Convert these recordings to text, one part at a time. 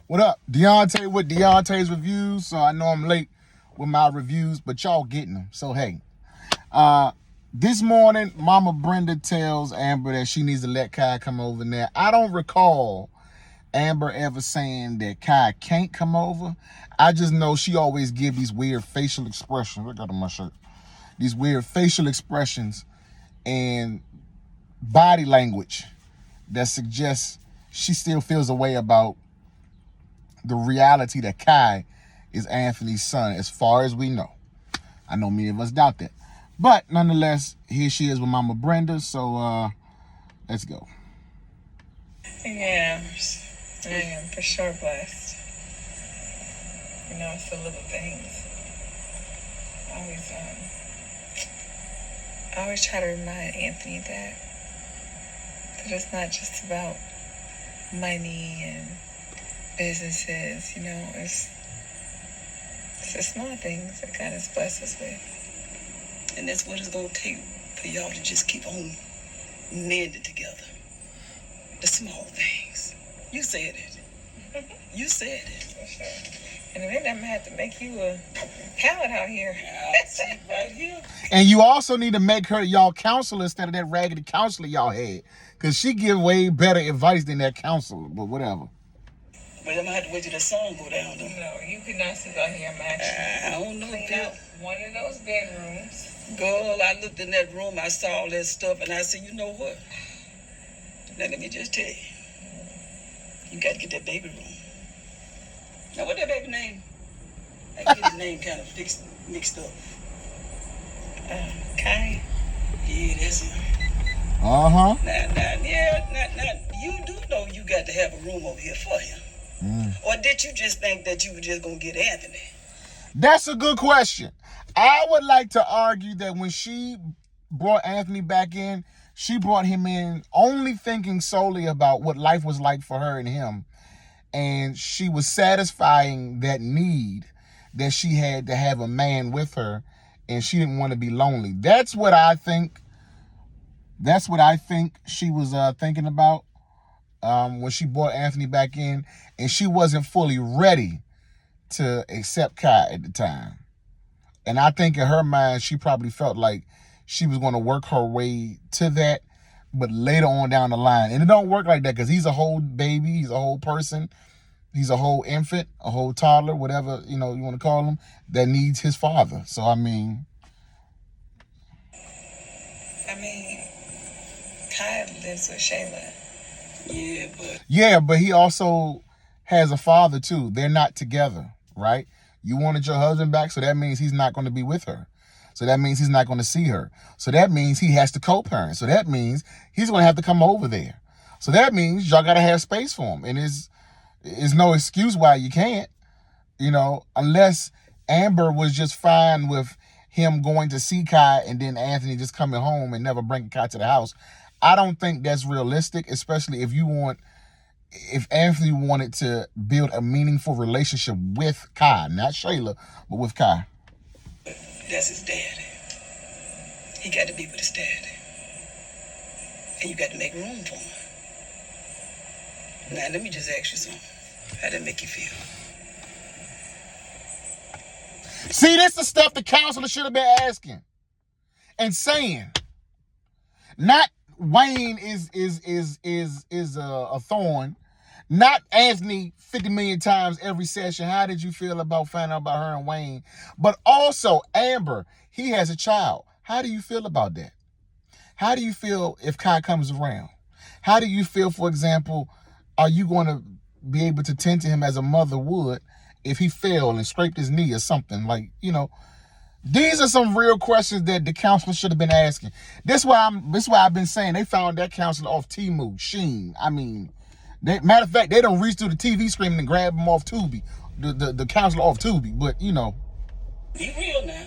What up? Deontay with Deontay's reviews. So I know I'm late with my reviews, but y'all getting them. So hey, this morning, Mama Brenda tells Amber that she needs to let Kai come over there. I don't recall Amber ever saying that Kai can't come over. I just know she always give these weird facial expressions. Look at my shirt. These weird facial expressions and body language that suggests she still feels a way about the reality that Kai is Anthony's son, as far as we know. I know many of us doubt that. But nonetheless, here she is with Mama Brenda, so let's go. Yeah, I am for sure blessed. You know, it's the little things. I always try to remind Anthony that it's not just about money and businesses, you know, it's the small things that God has blessed us with. And that's what it's going to take for y'all to just keep on mending together. The small things. You said it. You said it. For sure. And then I'm going to have to make you a pallet out here. Right here. And you also need to make her y'all counselor instead of that raggedy counselor y'all had. Because she give way better advice than that counselor, but whatever. But I'm going to have to wait till the sun go down, though. No, you could not sit out here, Max. I don't know. Clean out one of those bedrooms. Girl, I looked in that room, I saw all that stuff, and I said, you know what? Now, let me just tell you. You got to get that baby room. Now, what that baby name? I get his name kind of mixed up. Kai? Yeah, that's him. Uh-huh. Now, you do know you got to have a room over here for him. Or did you just think that you were just going to get Anthony? That's a good question. I would like to argue that when she brought Anthony back in, she brought him in only thinking solely about what life was like for her and him. And she was satisfying that need that she had to have a man with her, and she didn't want to be lonely. That's what I think. That's what I think she was thinking about when she brought Anthony back in, and she wasn't fully ready to accept Kai at the time. And I think in her mind, she probably felt like she was going to work her way to that, but later on down the line. And it don't work like that, because he's a whole baby, he's a whole person, he's a whole infant, a whole toddler, whatever, you know, you want to call him, that needs his father. So, I mean, Kai lives with Shayla. Yeah, but he also has a father too. They're not together, right? You wanted your husband back, so that means he's not going to be with her. So that means he's not going to see her. So that means he has to co-parent. So that means he's going to have to come over there. So that means y'all got to have space for him. And there's no excuse why you can't, you know, unless Amber was just fine with him going to see Kai and then Anthony just coming home and never bringing Kai to the house. I don't think that's realistic, especially if Anthony wanted to build a meaningful relationship with Kai, not Shayla, but with Kai. That's his daddy. He got to be with his daddy. And you got to make room for him. Now, let me just ask you something. How did that make you feel? See, this is the stuff the counselor should have been asking and saying. Not Wayne is a thorn. Not Anthony 50 million times every session. How did you feel about finding out about her and Wayne? But also Amber, he has a child. How do you feel about that? How do you feel if Kai comes around? How do you feel, for example, are you going to be able to tend to him as a mother would if he fell and scraped his knee or something? Like, you know, these are some real questions that the counselor should have been asking. This is why I've been saying they found that counselor off Temu, Sheen. I mean, matter of fact, they don't reach through the TV screen and grab him off Tubi, the counselor off Tubi. But, you know. Be real now.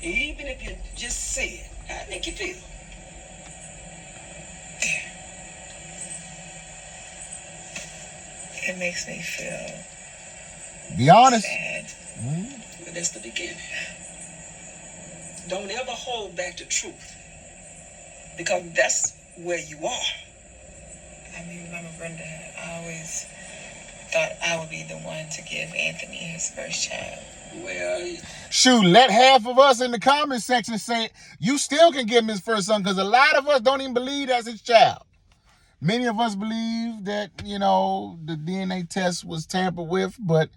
Even if you just say it, how it make you feel? It makes me feel Be honest. sad. But that's the beginning. Don't ever hold back the truth, because that's where you are. Mama Brenda, I always thought I would be the one to give Anthony his first child. Well, Shoot, let half of us in the comment section say you still can give him his first son, because a lot of us don't even believe that's his child. Many of us believe that, you know, the DNA test was tampered with, but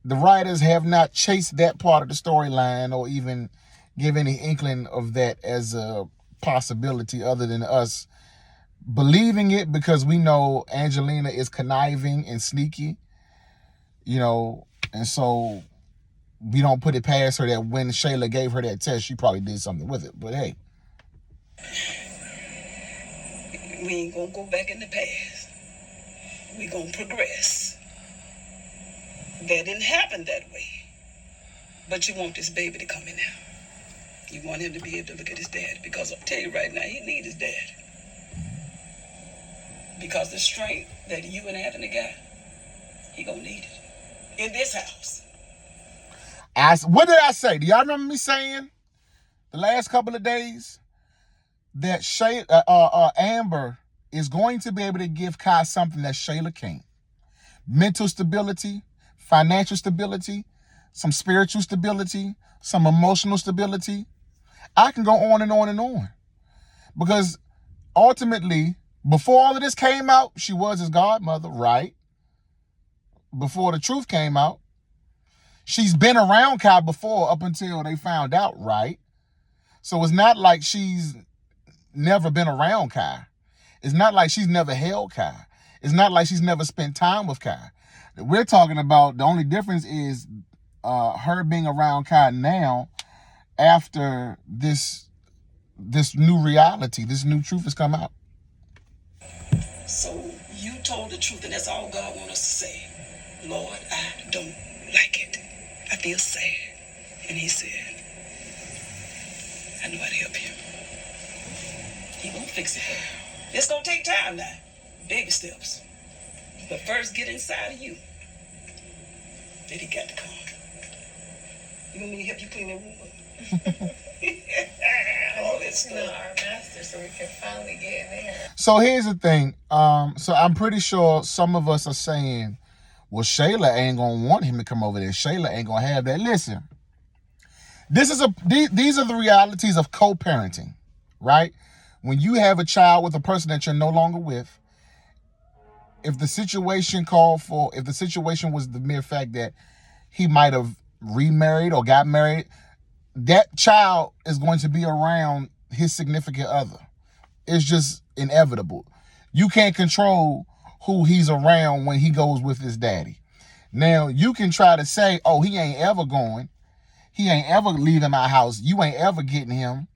the writers have not chased that part of the storyline or even give any inkling of that as a possibility, other than us believing it because we know Angelina is conniving and sneaky, you know, and so we don't put it past her that when Shayla gave her that test, she probably did something with it. But hey, we ain't gonna go back in the past. We gonna progress. That didn't happen that way. But you want this baby to come in now. You want him to be able to look at his dad, because I'll tell you right now, he needs his dad. Because the strength that you and Anthony got, he gonna need it in this house. What did I say? Do y'all remember me saying the last couple of days that Amber is going to be able to give Kai something that Shayla can't? Mental stability, financial stability, some spiritual stability, some emotional stability. I can go on and on and on. Because ultimately, before all of this came out, she was his godmother, right? Before the truth came out. She's been around Kai before up until they found out, right? So it's not like she's never been around Kai. It's not like she's never held Kai. It's not like she's never spent time with Kai. We're talking about, the only difference is her being around Kai now after this new reality, this new truth has come out. So you told the truth, and that's all God wants us to say. Lord, I don't like it. I feel sad. And he said, I know how to help you. He gonna fix it for you. It's gonna take time now. Baby steps. But first get inside of you. Then he got to come. You want me to help you clean that room up? All that stuff. Our master, so we can finally get in there. So here's the thing. So I'm pretty sure some of us are saying, well, Shayla ain't gonna want him to come over there. Shayla ain't gonna have that. Listen, these are the realities of co-parenting, right? When you have a child with a person that you're no longer with, if the situation was the mere fact that he might have remarried or got married, that child is going to be around his significant other. It's just inevitable. You can't control who he's around when he goes with his daddy. Now, you can try to say, oh, he ain't ever going. He ain't ever leaving my house. You ain't ever getting him.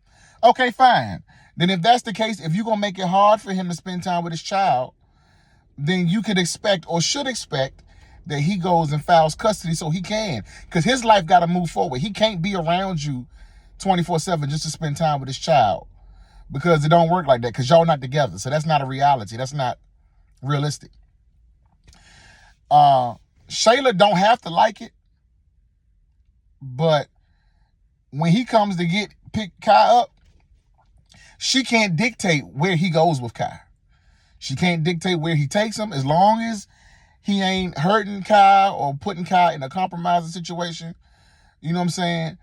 Okay, fine. Then if that's the case, if you're going to make it hard for him to spend time with his child, then you could expect or should expect that he goes and files custody so he can. Because his life got to move forward. He can't be around you 24/7 just to spend time with his child. Because it don't work like that, because y'all not together. So that's not a reality. That's not realistic. Shayla don't have to like it. But when he comes to pick Kai up, she can't dictate where he goes with Kai. She can't dictate where he takes him, as long as he ain't hurting Kai or putting Kai in a compromising situation. You know what I'm saying?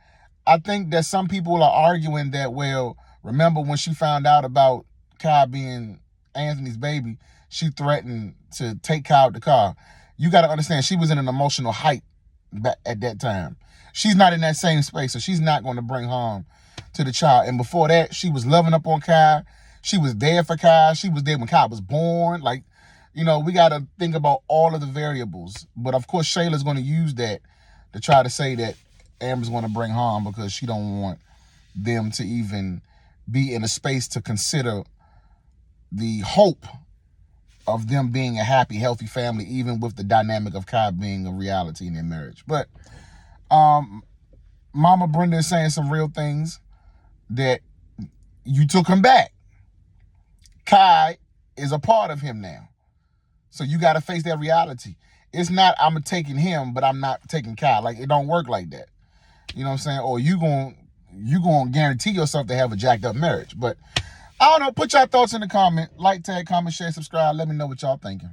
I think that some people are arguing that, well, remember when she found out about Kai being Anthony's baby, she threatened to take Kai out the car. You got to understand, she was in an emotional height at that time. She's not in that same space, so she's not going to bring harm to the child. And before that, she was loving up on Kai. She was there for Kai. She was there when Kai was born. Like, you know, we got to think about all of the variables. But of course, Shayla's going to use that to try to say that Amber's going to bring harm, because she don't want them to even be in a space to consider the hope of them being a happy, healthy family, even with the dynamic of Kai being a reality in their marriage. But Mama Brenda is saying some real things, that you took him back. Kai is a part of him now. So you got to face that reality. It's not, I'm taking him, but I'm not taking Kai. Like, it don't work like that. You know what I'm saying? Or you gonna guarantee yourself to have a jacked up marriage. But I don't know. Put your thoughts in the comment. Like, tag, comment, share, subscribe. Let me know what y'all thinking.